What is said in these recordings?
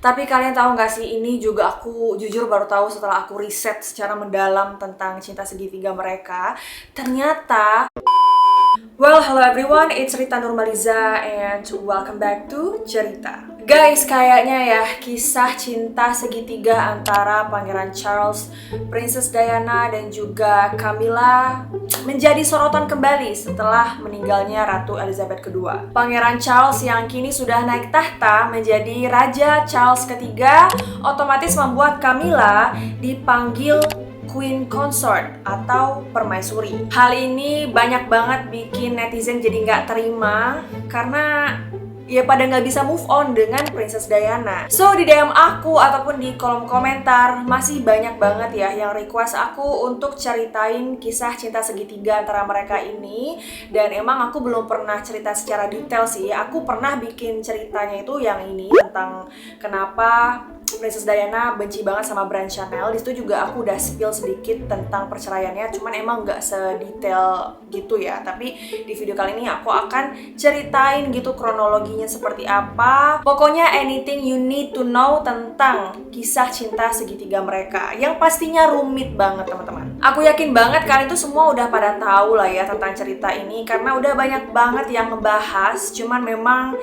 Tapi kalian tahu nggak sih, ini juga aku jujur baru tahu setelah aku riset secara mendalam tentang cinta segitiga mereka. Ternyata, well, hello everyone, it's Rita Nurmaliza and welcome back to Cerita. Guys, kayaknya ya kisah cinta segitiga antara Pangeran Charles, Princess Diana, dan juga Camilla menjadi sorotan kembali setelah meninggalnya Ratu Elizabeth II. Pangeran Charles yang kini sudah naik tahta menjadi Raja Charles III otomatis membuat Camilla dipanggil Queen Consort atau permaisuri. Hal ini banyak banget bikin netizen jadi nggak terima karena ya pada nggak bisa move on dengan Princess Diana. So di DM aku ataupun di kolom komentar masih banyak banget ya yang request aku untuk ceritain kisah cinta segitiga antara mereka ini. Dan emang aku belum pernah cerita secara detail sih. Aku pernah bikin ceritanya itu yang ini tentang kenapa Princess Diana benci banget sama brand Chanel. Di situ juga aku udah spill sedikit tentang perceraiannya, cuman emang nggak sedetail gitu ya. Tapi di video kali ini aku akan ceritain gitu kronologinya seperti apa. Pokoknya anything you need to know tentang kisah cinta segitiga mereka yang pastinya rumit banget teman-teman. Aku yakin banget kalian tuh semua udah pada tahu lah ya tentang cerita ini karena udah banyak banget yang ngebahas. Cuman memang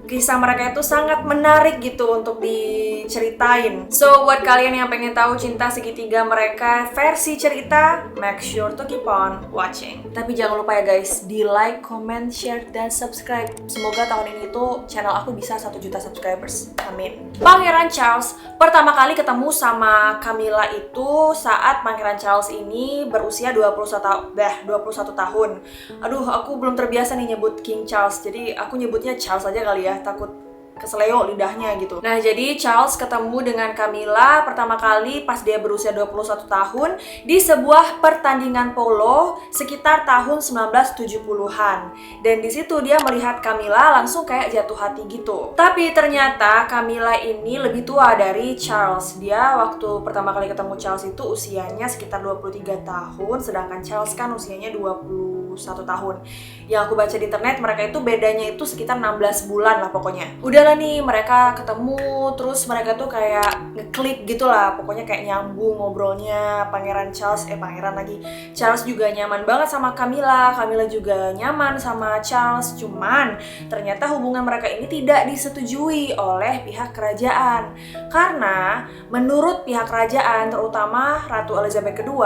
kisah mereka itu sangat menarik gitu untuk diceritain. So, buat kalian yang pengen tahu cinta segitiga mereka versi cerita, make sure to keep on watching. Tapi jangan lupa ya guys, di like, comment, share, dan subscribe. Semoga tahun ini tuh channel aku bisa 1 juta subscribers. Amin. Pangeran Charles pertama kali ketemu sama Camilla itu saat Pangeran Charles ini berusia 21 tahun. Aduh, aku belum terbiasa nih nyebut King Charles, jadi aku nyebutnya Charles aja kali ya, takut keseleo lidahnya gitu. Nah, jadi Charles ketemu dengan Camilla pertama kali pas dia berusia 21 tahun di sebuah pertandingan polo sekitar tahun 1970-an. Dan di situ dia melihat Camilla langsung kayak jatuh hati gitu. Tapi ternyata Camilla ini lebih tua dari Charles. Dia waktu pertama kali ketemu Charles itu usianya sekitar 23 tahun, sedangkan Charles kan usianya 21 tahun. Yang aku baca di internet, mereka itu bedanya itu sekitar 16 bulan lah pokoknya. Udahlah nih, mereka ketemu, terus mereka tuh kayak ngeklik gitu lah. Pokoknya kayak nyambung ngobrolnya. Charles juga nyaman banget sama Camilla. Camilla juga nyaman sama Charles. Cuman ternyata hubungan mereka ini tidak disetujui oleh pihak kerajaan. Karena menurut pihak kerajaan, terutama Ratu Elizabeth II,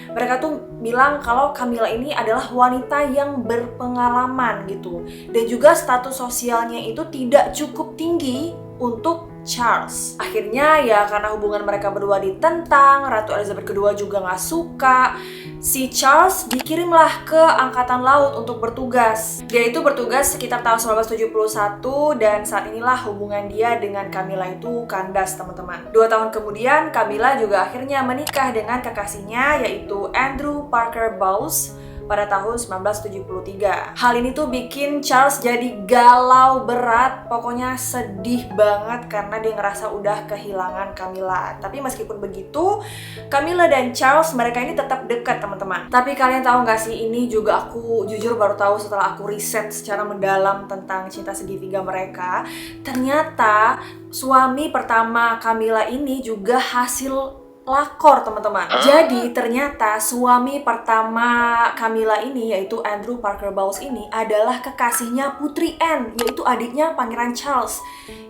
mereka tuh bilang kalau Camilla ini adalah wanita yang berpengalaman gitu. Dan juga status sosialnya itu tidak cukup tinggi untuk Charles. Akhirnya ya karena hubungan mereka berdua ditentang, Ratu Elizabeth II juga gak suka, si Charles dikirimlah ke Angkatan Laut untuk bertugas. Dia itu bertugas sekitar tahun 1971 dan saat inilah hubungan dia dengan Camilla itu kandas teman-teman. 2 tahun kemudian Camilla juga akhirnya menikah dengan kekasihnya yaitu Andrew Parker Bowles pada tahun 1973. Hal ini tuh bikin Charles jadi galau berat, pokoknya sedih banget karena dia ngerasa udah kehilangan Camilla. Tapi meskipun begitu, Camilla dan Charles mereka ini tetap dekat teman-teman. Tapi kalian tahu nggak sih, ini juga aku jujur baru tahu setelah aku riset secara mendalam tentang cinta segitiga mereka. Ternyata suami pertama Camilla ini juga hasil lakor teman-teman. Jadi ternyata suami pertama Camilla ini yaitu Andrew Parker Bowles ini adalah kekasihnya Putri Anne, yaitu adiknya Pangeran Charles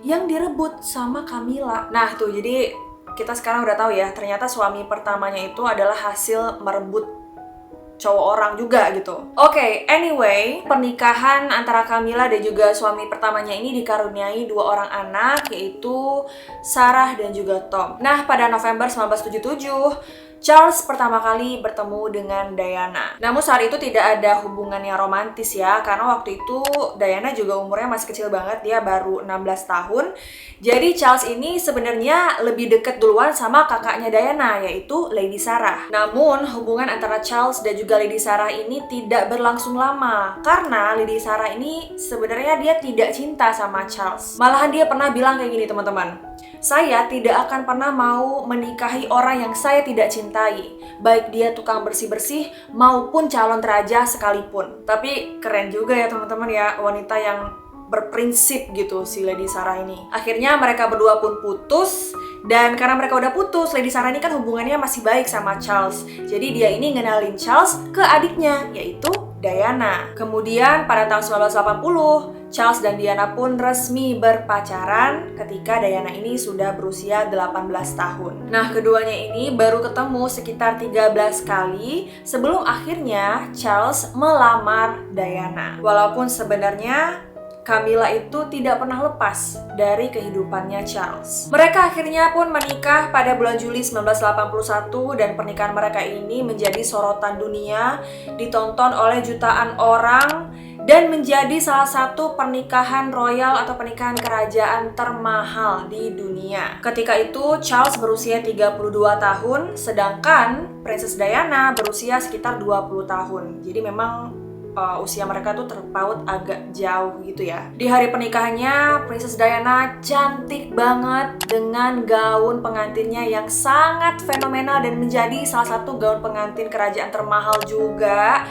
yang direbut sama Camilla. Nah tuh, jadi kita sekarang udah tahu ya, ternyata suami pertamanya itu adalah hasil merebut cowok orang juga gitu. Oke, anyway, pernikahan antara Camilla dan juga suami pertamanya ini dikaruniai 2 orang anak, yaitu Sarah dan juga Tom. Nah, pada November 1977, Charles pertama kali bertemu dengan Diana. Namun saat itu tidak ada hubungan yang romantis ya, karena waktu itu Diana juga umurnya masih kecil banget, dia baru 16 tahun. Jadi Charles ini sebenarnya lebih dekat duluan sama kakaknya Diana, yaitu Lady Sarah. Namun hubungan antara Charles dan juga Lady Sarah ini tidak berlangsung lama, karena Lady Sarah ini sebenarnya dia tidak cinta sama Charles. Malahan dia pernah bilang kayak gini teman-teman, "Saya tidak akan pernah mau menikahi orang yang saya tidak cintai, baik dia tukang bersih-bersih maupun calon raja sekalipun." Tapi keren juga ya teman-teman ya, wanita yang berprinsip gitu si Lady Sarah ini. Akhirnya mereka berdua pun putus. Dan karena mereka udah putus, Lady Sarah ini kan hubungannya masih baik sama Charles. Jadi dia ini ngenalin Charles ke adiknya, yaitu Diana. Kemudian pada tahun 1980, Charles dan Diana pun resmi berpacaran ketika Diana ini sudah berusia 18 tahun. Nah, keduanya ini baru ketemu sekitar 13 kali sebelum akhirnya Charles melamar Diana. Walaupun sebenarnya Camilla itu tidak pernah lepas dari kehidupannya Charles. Mereka akhirnya pun menikah pada bulan Juli 1981 dan pernikahan mereka ini menjadi sorotan dunia, ditonton oleh jutaan orang dan menjadi salah satu pernikahan royal atau pernikahan kerajaan termahal di dunia. Ketika itu Charles berusia 32 tahun, sedangkan Princess Diana berusia sekitar 20 tahun. Jadi memang usia mereka tuh terpaut agak jauh gitu ya. Di hari pernikahannya, Princess Diana cantik banget dengan gaun pengantinnya yang sangat fenomenal dan menjadi salah satu gaun pengantin kerajaan termahal juga.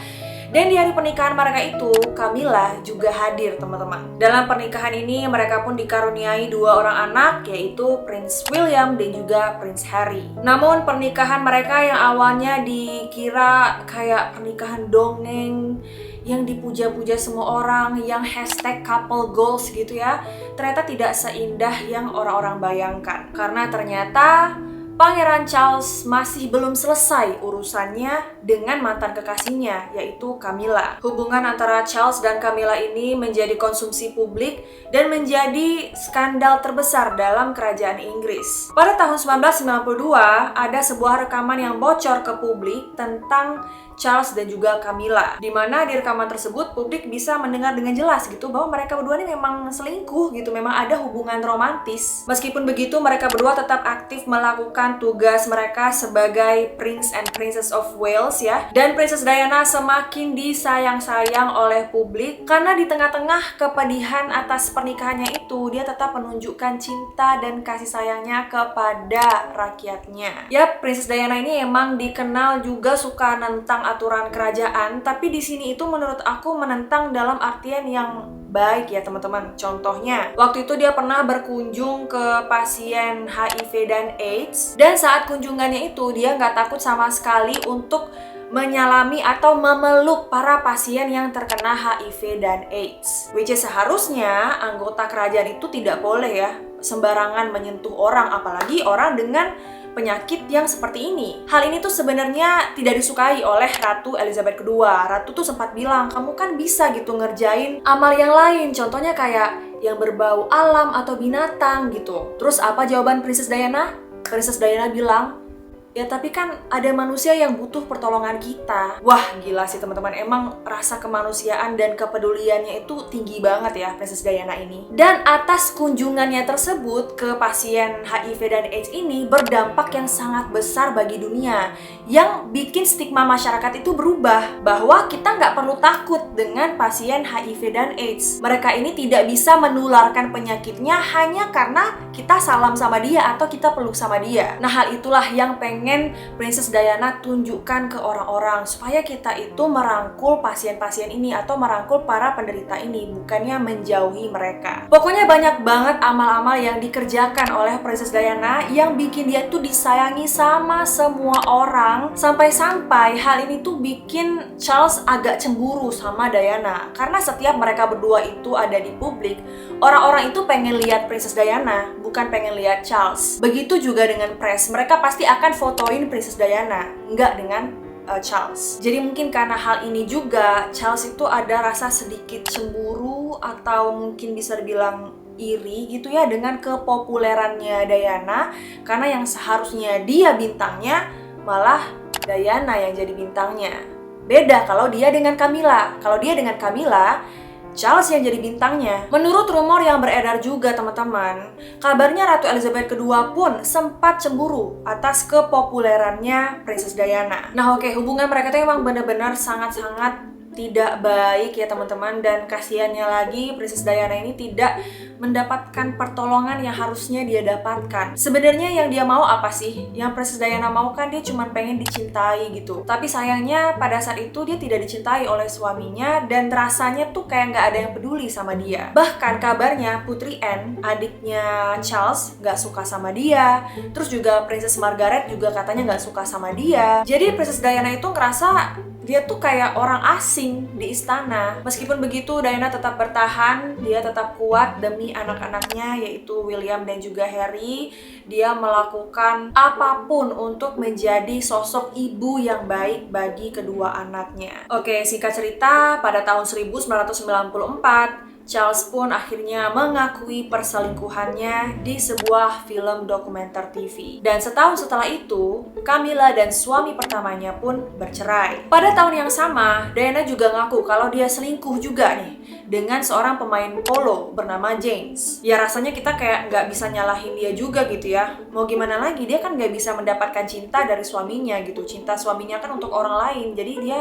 Dan di hari pernikahan mereka itu, Camilla juga hadir, teman-teman. Dalam pernikahan ini, mereka pun dikaruniai 2 orang anak, yaitu Prince William dan juga Prince Harry. Namun, pernikahan mereka yang awalnya dikira kayak pernikahan dongeng, yang dipuja-puja semua orang, yang hashtag couple goals gitu ya, ternyata tidak seindah yang orang-orang bayangkan. Karena ternyata Pangeran Charles masih belum selesai urusannya dengan mantan kekasihnya, yaitu Camilla. Hubungan antara Charles dan Camilla ini menjadi konsumsi publik dan menjadi skandal terbesar dalam kerajaan Inggris. Pada tahun 1992, ada sebuah rekaman yang bocor ke publik tentang Charles dan juga Camilla, di mana di rekaman tersebut publik bisa mendengar dengan jelas gitu bahwa mereka berdua ini memang selingkuh gitu, memang ada hubungan romantis. Meskipun begitu, mereka berdua tetap aktif melakukan tugas mereka sebagai Prince and Princess of Wales ya. Dan Princess Diana semakin disayang-sayang oleh publik karena di tengah-tengah kepedihan atas pernikahannya itu, dia tetap menunjukkan cinta dan kasih sayangnya kepada rakyatnya. Ya, Princess Diana ini emang dikenal juga suka nentang aturan kerajaan, tapi di sini itu menurut aku menentang dalam artian yang baik ya teman-teman. Contohnya, waktu itu dia pernah berkunjung ke pasien HIV dan AIDS, dan saat kunjungannya itu dia nggak takut sama sekali untuk menyalami atau memeluk para pasien yang terkena HIV dan AIDS. Which is seharusnya anggota kerajaan itu tidak boleh ya sembarangan menyentuh orang, apalagi orang dengan penyakit yang seperti ini. Hal ini tuh sebenarnya tidak disukai oleh Ratu Elizabeth II. Ratu tuh sempat bilang, kamu kan bisa gitu ngerjain amal yang lain, contohnya kayak yang berbau alam atau binatang gitu. Terus apa jawaban Princess Diana? Princess Diana bilang, ya tapi kan ada manusia yang butuh pertolongan kita. Wah gila sih teman-teman, emang rasa kemanusiaan dan kepeduliannya itu tinggi banget ya Princess Diana ini. Dan atas kunjungannya tersebut ke pasien HIV dan AIDS ini berdampak yang sangat besar bagi dunia, yang bikin stigma masyarakat itu berubah, bahwa kita nggak perlu takut dengan pasien HIV dan AIDS. Mereka ini tidak bisa menularkan penyakitnya hanya karena kita salam sama dia atau kita peluk sama dia. Nah hal itulah yang pengen Princess Diana tunjukkan ke orang-orang, supaya kita itu merangkul pasien-pasien ini atau merangkul para penderita ini, bukannya menjauhi mereka. Pokoknya banyak banget amal-amal yang dikerjakan oleh Princess Diana yang bikin dia tuh disayangi sama semua orang, sampai-sampai hal ini tuh bikin Charles agak cemburu sama Diana. Karena setiap mereka berdua itu ada di publik, orang-orang itu pengen lihat Princess Diana, bukan pengen lihat Charles. Begitu juga dengan press, mereka pasti akan fotoin Princess Diana, nggak dengan Charles. Jadi mungkin karena hal ini juga Charles itu ada rasa sedikit cemburu atau mungkin bisa dibilang iri gitu ya dengan kepopulerannya Diana, karena yang seharusnya dia bintangnya malah Diana yang jadi bintangnya. Beda kalau dia dengan Camilla. Kalau dia dengan Camilla, Charles yang jadi bintangnya. Menurut rumor yang beredar juga teman-teman, kabarnya Ratu Elizabeth II pun sempat cemburu atas kepopulerannya Princess Diana. Nah oke, hubungan mereka tuh emang benar-benar sangat-sangat tidak baik ya teman-teman, dan kasihannya lagi Princess Diana ini tidak mendapatkan pertolongan yang harusnya dia dapatkan. Sebenarnya yang dia mau apa sih? Yang Princess Diana mau kan dia cuma pengen dicintai gitu. Tapi sayangnya pada saat itu dia tidak dicintai oleh suaminya dan rasanya tuh kayak nggak ada yang peduli sama dia. Bahkan kabarnya Putri Anne, adiknya Charles, nggak suka sama dia. Terus juga Princess Margaret juga katanya nggak suka sama dia. Jadi Princess Diana itu ngerasa dia tuh kayak orang asing di istana. Meskipun begitu, Diana tetap bertahan, dia tetap kuat demi anak-anaknya yaitu William dan juga Harry. Dia melakukan apapun untuk menjadi sosok ibu yang baik bagi kedua anaknya. Oke, singkat cerita, pada tahun 1994, Charles pun akhirnya mengakui perselingkuhannya di sebuah film dokumenter TV. Dan setahun setelah itu, Camilla dan suami pertamanya pun bercerai. Pada tahun yang sama, Diana juga ngaku kalau dia selingkuh juga nih dengan seorang pemain polo bernama James. Ya rasanya kita kayak nggak bisa nyalahin dia juga gitu ya. Mau gimana lagi, dia kan nggak bisa mendapatkan cinta dari suaminya gitu. Cinta suaminya kan untuk orang lain, jadi dia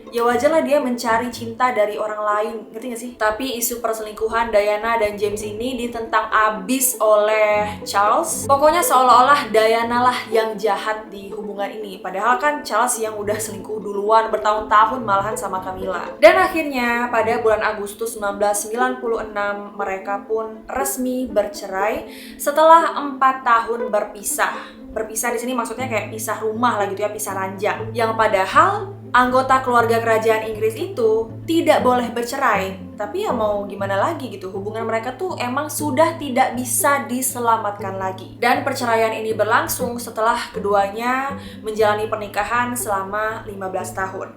ya wajar lah dia mencari cinta dari orang lain, ngerti gak sih? Tapi isu perselingkuhan Diana dan James ini ditentang abis oleh Charles. Pokoknya seolah-olah Diana lah yang jahat di hubungan ini. Padahal kan Charles yang udah selingkuh duluan bertahun-tahun malahan sama Camilla. Dan akhirnya pada bulan Agustus 1996 mereka pun resmi bercerai setelah 4 tahun berpisah. Berpisah di sini maksudnya kayak pisah rumah lah gitu ya, pisah ranjang. Yang padahal anggota keluarga kerajaan Inggris itu tidak boleh bercerai. Tapi ya mau gimana lagi gitu, hubungan mereka tuh emang sudah tidak bisa diselamatkan lagi. Dan perceraian ini berlangsung setelah keduanya menjalani pernikahan selama 15 tahun.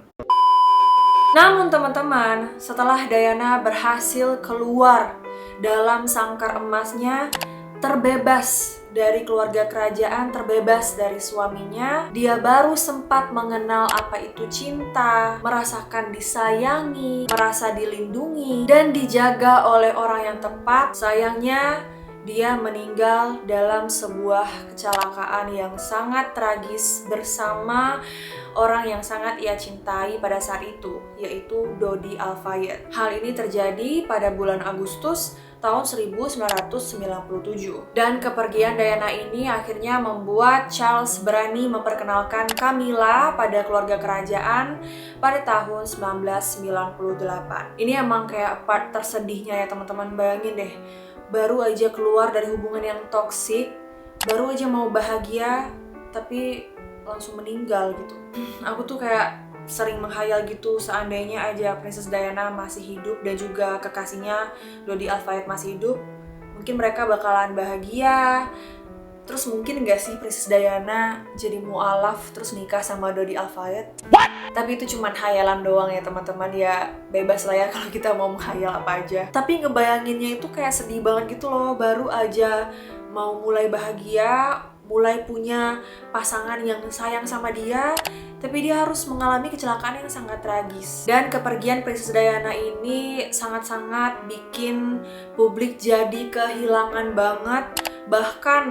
Namun teman-teman, setelah Diana berhasil keluar dalam sangkar emasnya, terbebas dari keluarga kerajaan, terbebas dari suaminya, dia baru sempat mengenal apa itu cinta, merasakan disayangi, merasa dilindungi, dan dijaga oleh orang yang tepat. Sayangnya, dia meninggal dalam sebuah kecelakaan yang sangat tragis bersama orang yang sangat ia cintai pada saat itu, yaitu Dodi Al-Fayed. Hal ini terjadi pada bulan Agustus tahun 1997. Dan kepergian Diana ini akhirnya membuat Charles berani memperkenalkan Camilla pada keluarga kerajaan pada tahun 1998. Ini emang kayak part tersedihnya ya teman-teman, bayangin deh. Baru aja keluar dari hubungan yang toksik, baru aja mau bahagia, tapi langsung meninggal gitu. Aku tuh kayak sering menghayal gitu, seandainya aja Princess Diana masih hidup dan juga kekasihnya Dodi Al-Fayed masih hidup, mungkin mereka bakalan bahagia. Terus mungkin gak sih Princess Diana jadi mualaf terus nikah sama Dodi Al-Fayed? Tapi itu cuma hayalan doang ya teman-teman, ya bebas lah ya kalau kita mau menghayal apa aja. Tapi ngebayanginnya itu kayak sedih banget gitu loh, baru aja mau mulai bahagia, mulai punya pasangan yang sayang sama dia, tapi dia harus mengalami kecelakaan yang sangat tragis. Dan kepergian Princess Diana ini sangat-sangat bikin publik jadi kehilangan banget. Bahkan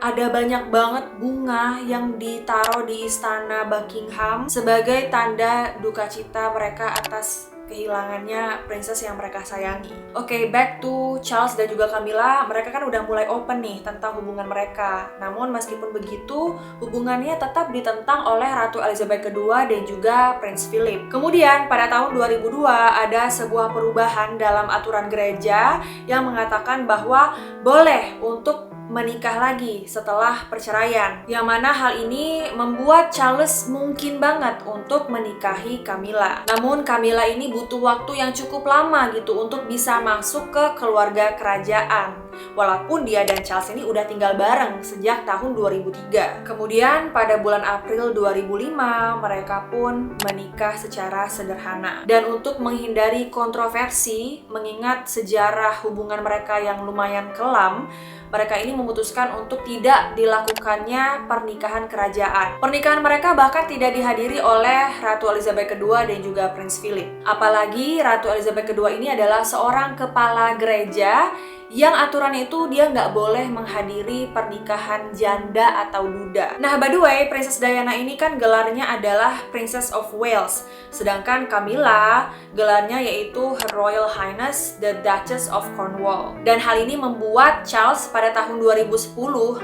ada banyak banget bunga yang ditaruh di istana Buckingham sebagai tanda duka cita mereka atas kehilangannya princess yang mereka sayangi. Oke, back to Charles dan juga Camilla. Mereka kan udah mulai open nih tentang hubungan mereka. Namun meskipun begitu, hubungannya tetap ditentang oleh Ratu Elizabeth II dan juga Prince Philip. Kemudian pada tahun 2002 ada sebuah perubahan dalam aturan gereja yang mengatakan bahwa boleh untuk menikah lagi setelah perceraian. Yang mana hal ini membuat Charles mungkin banget untuk menikahi Camilla. Namun Camilla ini butuh waktu yang cukup lama gitu untuk bisa masuk ke keluarga kerajaan. Walaupun dia dan Charles ini udah tinggal bareng sejak tahun 2003. Kemudian pada bulan April 2005 mereka pun menikah secara sederhana. Dan untuk menghindari kontroversi, mengingat sejarah hubungan mereka yang lumayan kelam, mereka ini memutuskan untuk tidak dilakukannya pernikahan kerajaan. Pernikahan mereka bahkan tidak dihadiri oleh Ratu Elizabeth II dan juga Prince Philip. Apalagi Ratu Elizabeth II ini adalah seorang kepala gereja yang aturannya itu dia nggak boleh menghadiri pernikahan janda atau duda. Nah, by the way, Princess Diana ini kan gelarnya adalah Princess of Wales, sedangkan Camilla gelarnya yaitu Her Royal Highness the Duchess of Cornwall. Dan hal ini membuat Charles pada tahun 2010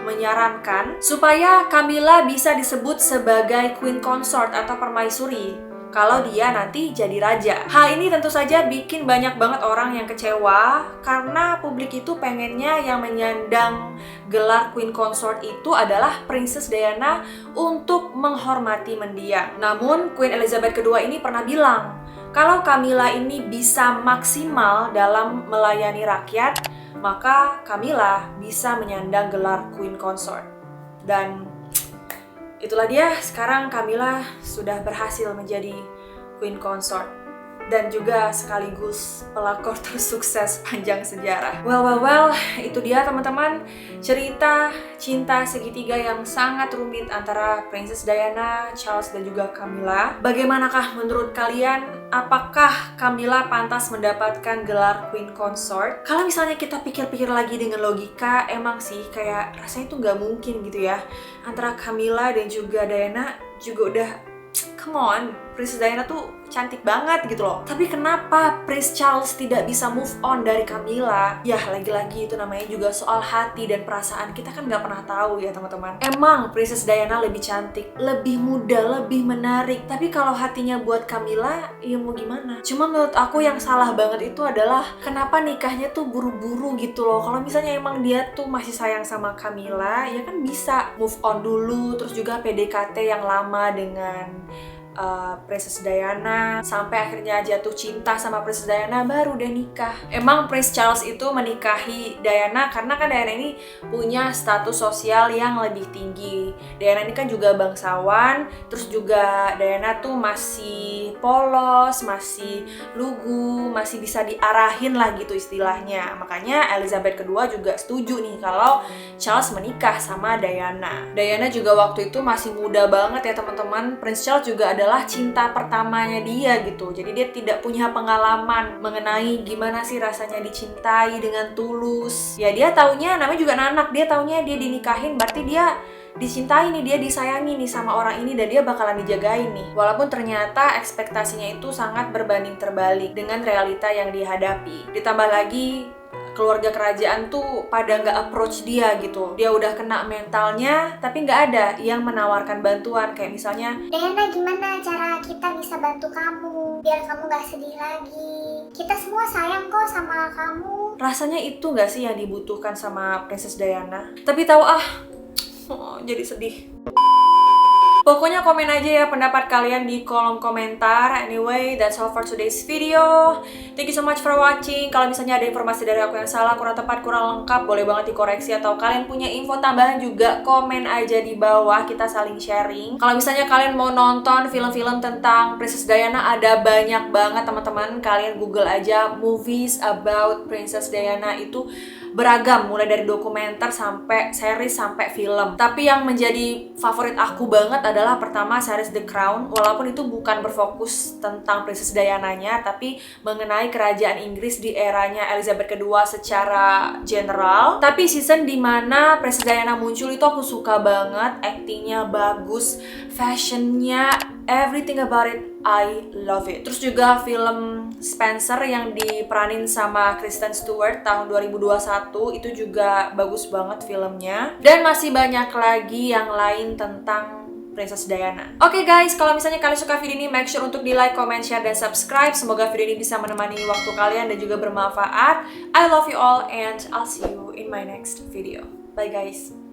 menyarankan supaya Camilla bisa disebut sebagai Queen Consort atau permaisuri kalau dia nanti jadi raja. Hal ini tentu saja bikin banyak banget orang yang kecewa karena publik itu pengennya yang menyandang gelar Queen Consort itu adalah Princess Diana untuk menghormati mendiang. Namun Queen Elizabeth II ini pernah bilang kalau Camilla ini bisa maksimal dalam melayani rakyat, maka Camilla bisa menyandang gelar Queen Consort. Dan itulah dia, sekarang Camilla sudah berhasil menjadi Queen Consort dan juga sekaligus pelakor tersukses panjang sejarah. Well, itu dia teman-teman, cerita cinta segitiga yang sangat rumit antara Princess Diana, Charles, dan juga Camilla. Bagaimanakah menurut kalian? Apakah Camilla pantas mendapatkan gelar Queen Consort? Kalau misalnya kita pikir-pikir lagi dengan logika, emang sih kayak rasanya itu nggak mungkin gitu ya. Antara Camilla dan juga Diana juga udah, come on, Princess Diana tuh cantik banget gitu loh. Tapi kenapa Prince Charles tidak bisa move on dari Camilla? Ya, lagi-lagi itu namanya juga soal hati dan perasaan. Kita kan nggak pernah tahu ya teman-teman. Emang Princess Diana lebih cantik, lebih muda, lebih menarik. Tapi kalau hatinya buat Camilla, ya mau gimana? Cuma menurut aku yang salah banget itu adalah kenapa nikahnya tuh buru-buru gitu loh. Kalau misalnya emang dia tuh masih sayang sama Camilla, ya kan bisa move on dulu. Terus juga PDKT yang lama dengan Princess Diana sampai akhirnya jatuh cinta sama Princess Diana, baru deh nikah. Emang Prince Charles itu menikahi Diana karena kan Diana ini punya status sosial yang lebih tinggi. Diana ini kan juga bangsawan, terus juga Diana tuh masih polos, masih lugu, masih bisa diarahin lah gitu istilahnya. Makanya Elizabeth II juga setuju nih kalau Charles menikah sama Diana. Diana juga waktu itu masih muda banget ya teman-teman. Prince Charles juga adalah cinta pertamanya dia gitu. Jadi dia tidak punya pengalaman mengenai gimana sih rasanya dicintai dengan tulus. Ya dia taunya namanya juga anak, dia taunya dia dinikahin berarti dia dicintai nih, dia disayangi nih sama orang ini dan dia bakalan dijagain nih. Walaupun ternyata ekspektasinya itu sangat berbanding terbalik dengan realita yang dihadapi. Ditambah lagi keluarga kerajaan tuh pada nggak approach dia gitu. Dia udah kena mentalnya, tapi nggak ada yang menawarkan bantuan. Kayak misalnya, Diana, gimana cara kita bisa bantu kamu biar kamu nggak sedih lagi? Kita semua sayang kok sama kamu. Rasanya itu nggak sih yang dibutuhkan sama Princess Diana? Tapi tahu jadi sedih. Pokoknya komen aja ya pendapat kalian di kolom komentar. Anyway, that's all for today's video. Thank you so much for watching. Kalau misalnya ada informasi dari aku yang salah, kurang tepat, kurang lengkap, boleh banget dikoreksi. Atau kalian punya info tambahan juga, komen aja di bawah, kita saling sharing. Kalau misalnya kalian mau nonton film-film tentang Princess Diana, ada banyak banget teman-teman. Kalian google aja movies about Princess Diana, itu beragam, mulai dari dokumenter sampai series sampai film. Tapi yang menjadi favorit aku banget adalah pertama series The Crown. Walaupun itu bukan berfokus tentang Princess Diana-nya, tapi mengenai kerajaan Inggris di eranya Elizabeth II secara general. Tapi season dimana Princess Diana muncul itu aku suka banget, actingnya bagus, fashionnya, everything about it, I love it. Terus juga film Spencer yang diperanin sama Kristen Stewart tahun 2021 itu juga bagus banget filmnya. Dan masih banyak lagi yang lain tentang Princess Diana. Oke guys, kalau misalnya kalian suka video ini, make sure untuk di like, comment, share, dan subscribe. Semoga video ini bisa menemani waktu kalian dan juga bermanfaat. I love you all and I'll see you in my next video. Bye guys.